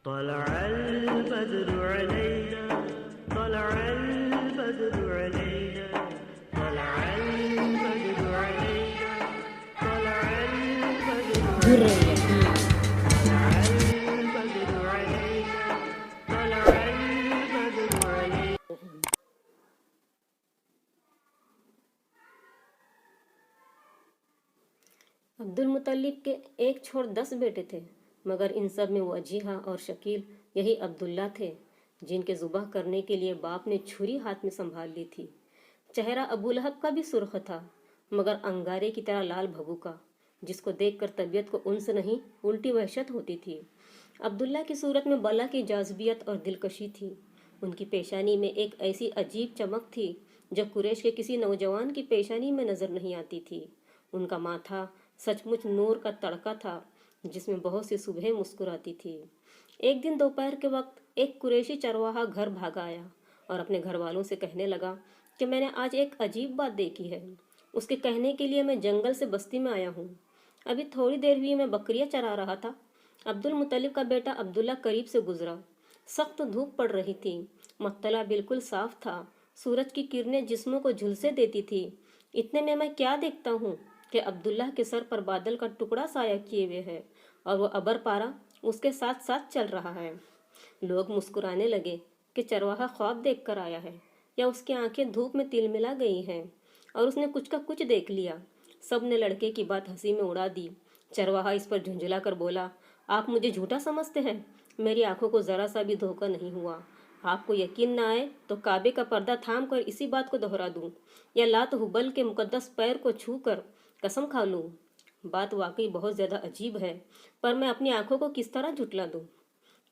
طلع البدر علينا طلع البدر علينا طلع البدر علينا طلع البدر درية. علينا طلع البدر علينا طلع البدر علينا. अब्दुल मुतल्लिब के एक छोड़ 10 बेटे थे, मगर इन सब में वजीहा और शकील यही अब्दुल्ला थे जिनके ज़ुबह करने के लिए बाप ने छुरी हाथ में संभाल ली थी। चेहरा अबू लहब का भी सुर्ख था, मगर अंगारे की तरह लाल भभूका, जिसको देखकर तबीयत को उनस नहीं उल्टी वहशत होती थी। अब्दुल्ला की सूरत में बला की जाज़बियत और दिलकशी थी। उनकी पेशानी में एक ऐसी अजीब चमक थी जो कुरैश के किसी नौजवान की पेशानी में नज़र नहीं आती थी। उनका माथा सचमुच नूर का तड़का था जिसमें बहुत सी सुबह मुस्कुराती थी। एक दिन दोपहर के वक्त एक कुरैशी चरवाहा घर भागा आया और अपने घर वालों से कहने लगा कि मैंने आज एक अजीब बात देखी है। उसके कहने के लिए मैं जंगल से बस्ती में आया हूँ। अभी थोड़ी देर हुई मैं बकरियां चरा रहा था। अब्दुल मुतलिब का बेटा अब्दुल्ला करीब से गुजरा। सख्त धूप पड़ रही थी। मत्तला बिल्कुल साफ था। सूरज की किरणें जिस्मों को झुलसे देती थी। इतने में मैं क्या देखता हूँ कि अब्दुल्ला के सर पर बादल का टुकड़ा साया किए हुए है और वो अबर पारा उसके साथ साथ चल रहा है। लोग मुस्कुराने लगे कि चरवाहा ख्वाब देख कर आया है या उसकी आंखें धूप में तिलमिला गई हैं और उसने कुछ का कुछ देख लिया। सब ने लड़के की बात हंसी में उड़ा दी। चरवाहा इस पर झुंझला कर बोला, आप मुझे झूठा समझते हैं? मेरी आंखों को ज़रा सा भी धोखा नहीं हुआ। आपको यकीन ना आए तो काबे का पर्दा थाम कर इसी बात को दोहरा दूं या लात हुबल के मुकद्दस पैर को छू कर कसम खा लूं। बात वाकई बहुत ज़्यादा अजीब है, पर मैं अपनी आंखों को किस तरह झुटला दूं?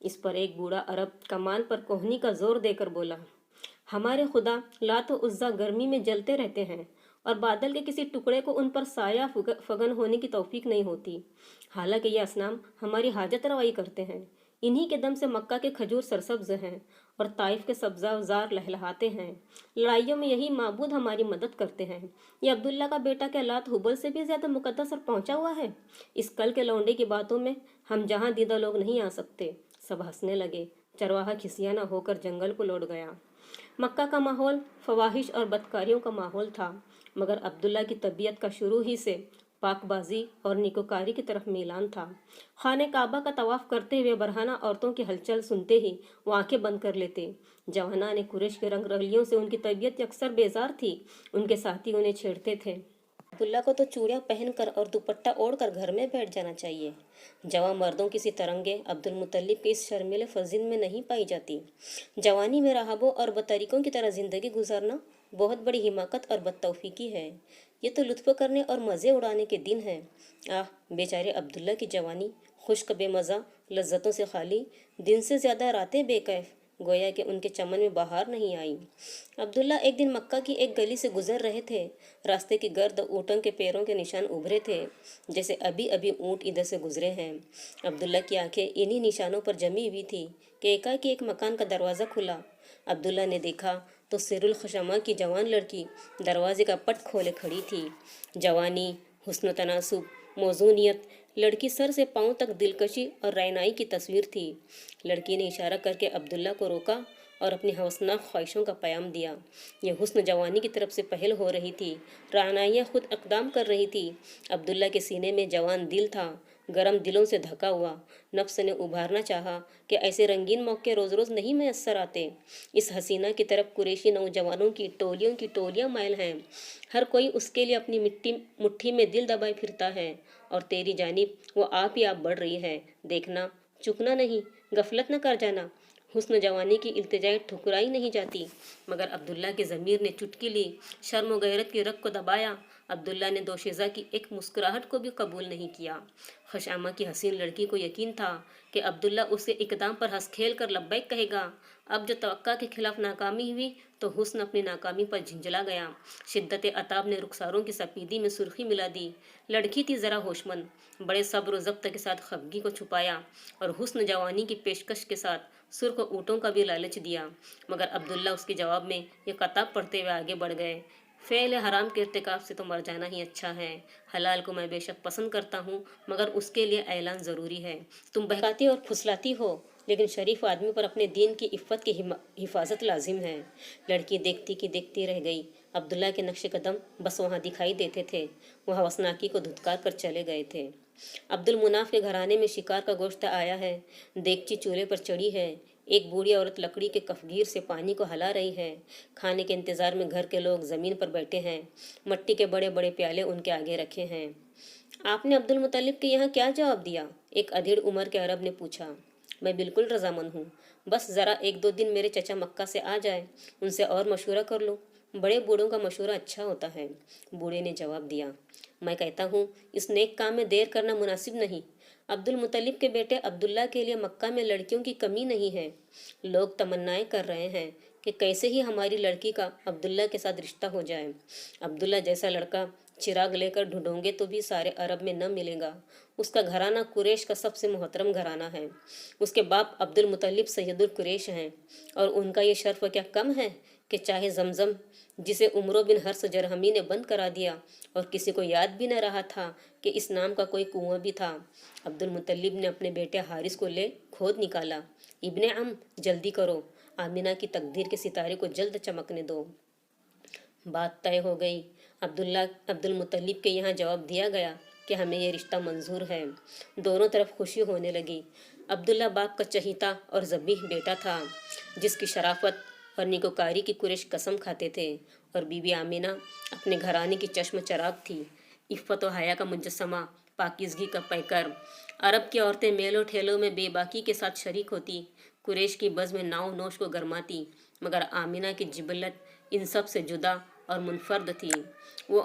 इस पर एक बूढ़ा अरब कमान पर कोहनी का जोर देकर बोला, हमारे खुदा लात व उज़्ज़ा गर्मी में जलते रहते हैं और बादल के किसी टुकड़े को उन पर साया फगन होने की तौफीक नहीं होती। हालांकि ये असनाम हमारी हाजत रवाई करते हैं। इन्हीं के दम से मक्का के खजूर सरसब्ज हैं और ताइफ के सब्ज़ाजार लहलहाते हैं। लड़ाइयों में यही माबूद हमारी मदद करते हैं। ये अब्दुल्ला का बेटा क्या लात हुबल से भी ज़्यादा मुकद्दस और पहुंचा हुआ है? इस कल के लौंडे की बातों में हम जहाँ दीदा लोग नहीं आ सकते। सब हंसने लगे। चरवाहा खिसियाना होकर जंगल को लौट गया। मक्का का माहौल फवाहिश और बदकारियों का माहौल था, मगर अब्दुल्ला की तबीयत का शुरू ही से पाकबाजी और निकोकारी की तरफ मीलान था। खाने काबा का तवाफ करते हुए बरहाना औरतों की हलचल सुनते ही वो आंखें बंद कर लेते। जवाना ने कुरैश के रंग रलियों से उनकी तबीयत अक्सर बेजार थी। उनके साथी उन्हें छेड़ते थे, अब्दुल्ला को तो चूड़ियाँ पहनकर और दुपट्टा ओढ़कर घर में बैठ जाना चाहिए। जवां मर्दों की सी तरंगे अब्दुल मुतल्लिब के इस शर्मीले फजील में नहीं पाई जाती। जवानी में राहबों और बतरीकों की तरह ज़िंदगी गुजारना बहुत बड़ी हिमाकत और बदतौफीकी है। ये तो लुत्फ़ करने और मज़े उड़ाने के दिन हैं। आह, बेचारे अब्दुल्ला की जवानी, खुश्क बेमज़ा, लज्जतों से खाली, दिन से ज़्यादा रातें बेकैफ, गोया कि उनके चमन में बहार नहीं आई। अब्दुल्ला एक दिन मक्का की एक गली से गुजर रहे थे। रास्ते की गर्द ऊँटों के पैरों के निशान उभरे थे, जैसे अभी अभी ऊँट इधर से गुजरे हैं। अब्दुल्ला की आंखें इन्हीं निशानों पर जमी हुई थी कि एकाएक एक मकान का दरवाज़ा खुला। अब्दुल्ला ने देखा तो सिरुल खशमा की जवान लड़की दरवाजे का पट खोले खड़ी थी। जवानी, हुस्न तनासुब, मौजूनियत, लड़की सर से पांव तक दिलकशी और रायनाई की तस्वीर थी। लड़की ने इशारा करके अब्दुल्ला को रोका और अपनी हवसनाक ख्वाहिशों का पैगाम दिया। यह हुस्न जवानी की तरफ से पहल हो रही थी। रानाइयाँ खुद इक़दाम कर रही थी। अब्दुल्ला के सीने में जवान दिल था, गरम दिलों से ढका हुआ। नफ्स ने उभारना चाहा कि ऐसे रंगीन मौके रोज़ रोज़ नहीं मैसर आते। इस हसीना की तरफ कुरैशी नौजवानों की टोलियां माइल हैं। हर कोई उसके लिए अपनी मुट्ठी में दिल दबाए फिरता है और तेरी जानिब वो आप ही आप बढ़ रही है। देखना, चुकना नहीं, गफलत न कर जाना। हुस्न जवानी की इल्तिजाएं ठुकराई नहीं जाती। मगर अब्दुल्ला के ज़मीर ने चुटकी ली। शर्म व गैरत की रग को दबाया। अब्दुल्ला ने दोशीज़ा की एक मुस्कुराहट को भी कबूल नहीं किया। खशामा की हसीन लड़की को यकीन था कि अब्दुल्ला उसके इकदाम पर हंस खेल कर लब्बैक कहेगा। अब जो तवक्का के खिलाफ नाकामी हुई तो हुस्न अपनी नाकामी पर झिंझला गया। शिद्दत अताब ने रुखसारों की सफेदी में सुर्खी मिला दी। लड़की थी ज़रा होशमंद, बड़े सब्र व ज़ब्त के साथ खफगी को छुपाया और हुस्न जवानी की पेशकश के साथ सुर्ख ऊँटों का भी लालच दिया। मगर अब्दुल्ला उसके जवाब में ये कताब पढ़ते हुए आगे बढ़ गए। فعل حرام کے ارتکاب سے تو مر جانا ہی اچھا ہے۔ حلال کو میں بے شک پسند کرتا ہوں، مگر اس کے لیے اعلان ضروری ہے۔ تم بہکاتی اور پھسلاتی ہو، لیکن شریف آدمی پر اپنے دین کی عفت کی حفاظت لازم ہے۔ لڑکی دیکھتی کی دیکھتی رہ گئی۔ عبداللہ کے نقش قدم بس وہاں دکھائی دیتے تھے، وہ ہوسناکی کو دھتکار کر چلے گئے تھے۔ عبد المناف کے گھرانے میں شکار کا گوشت آیا ہے، دیگچی چولہے پر چڑھی ہے، ایک بوڑھی عورت لکڑی کے کفگیر سے پانی کو ہلا رہی ہے، کھانے کے انتظار میں گھر کے لوگ زمین پر بیٹھے ہیں، مٹی کے بڑے بڑے پیالے ان کے آگے رکھے ہیں۔ آپ نے عبد المطلب کے یہاں کیا جواب دیا؟ ایک ادھیڑ عمر کے عرب نے پوچھا۔ میں بالکل رضامند ہوں، بس ذرا ایک دو دن میرے چچا مکہ سے آ جائے، ان سے اور مشورہ کر لوں، بڑے بوڑھوں کا مشورہ اچھا ہوتا ہے۔ بوڑھے نے جواب دیا، میں کہتا ہوں اس نیک کام میں دیر کرنا مناسب نہیں۔ عبد المطلب کے بیٹے عبداللہ کے لیے مکہ میں لڑکیوں کی کمی نہیں ہے۔ لوگ تمنائیں کر رہے ہیں کہ کیسے ہی ہماری لڑکی کا عبداللہ کے ساتھ رشتہ ہو جائے۔ عبداللہ جیسا لڑکا چراغ لے کر ڈھونڈوں گے تو بھی سارے عرب میں نہ ملے گا۔ اس کا گھرانہ قریش کا سب سے محترم گھرانہ ہے۔ اس کے باپ عبد المطلب سید القریش ہیں، اور ان کا یہ شرف کیا کم ہے کہ چاہے زمزم جسے عمرو بن حرث جرہمی نے بند کرا دیا اور کسی کو یاد بھی نہ رہا تھا کہ اس نام کا کوئی کنواں بھی تھا، عبد المطلب نے اپنے بیٹے حارث کو لے کھود نکالا۔ ابن عم جلدی کرو، آمینہ کی تقدیر کے ستارے کو جلد چمکنے دو۔ بات طے ہو گئی۔ عبد المطلب کے یہاں جواب دیا گیا کہ ہمیں یہ رشتہ منظور ہے۔ دونوں طرف خوشی ہونے لگی۔ عبداللہ باپ کا چہیتا اور ذبیح بیٹا تھا، جس کی شرافت اور نیکوکاری کی قریش قسم کھاتے تھے، اور بی بی آمینہ اپنے گھرانے کی چشم چراغ تھی، عفت و حیا کا مجسمہ، پاکیزگی کا پیکر۔ عرب کی عورتیں میلوں ٹھیلوں میں بے باکی کے ساتھ شریک ہوتی، قریش کی بزم میں ناؤ نوش کو گرماتی، مگر آمینہ کی جبلت ان سب سے جدا اور منفرد تھی۔ وہ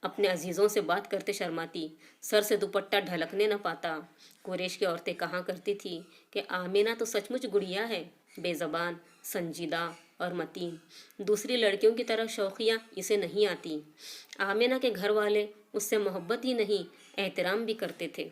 اپنے عزیزوں سے بات کرتے شرماتی، سر سے دوپٹہ ڈھلکنے نہ پاتا۔ قریش کی عورتیں کہا کرتی تھی کہ آمینہ تو سچ مچ گڑیا ہے، بے زبان، سنجیدہ اور متین، دوسری لڑکیوں کی طرح شوخیاں اسے نہیں آتی۔ آمینہ کے گھر والے اس سے محبت ہی نہیں، احترام بھی کرتے تھے۔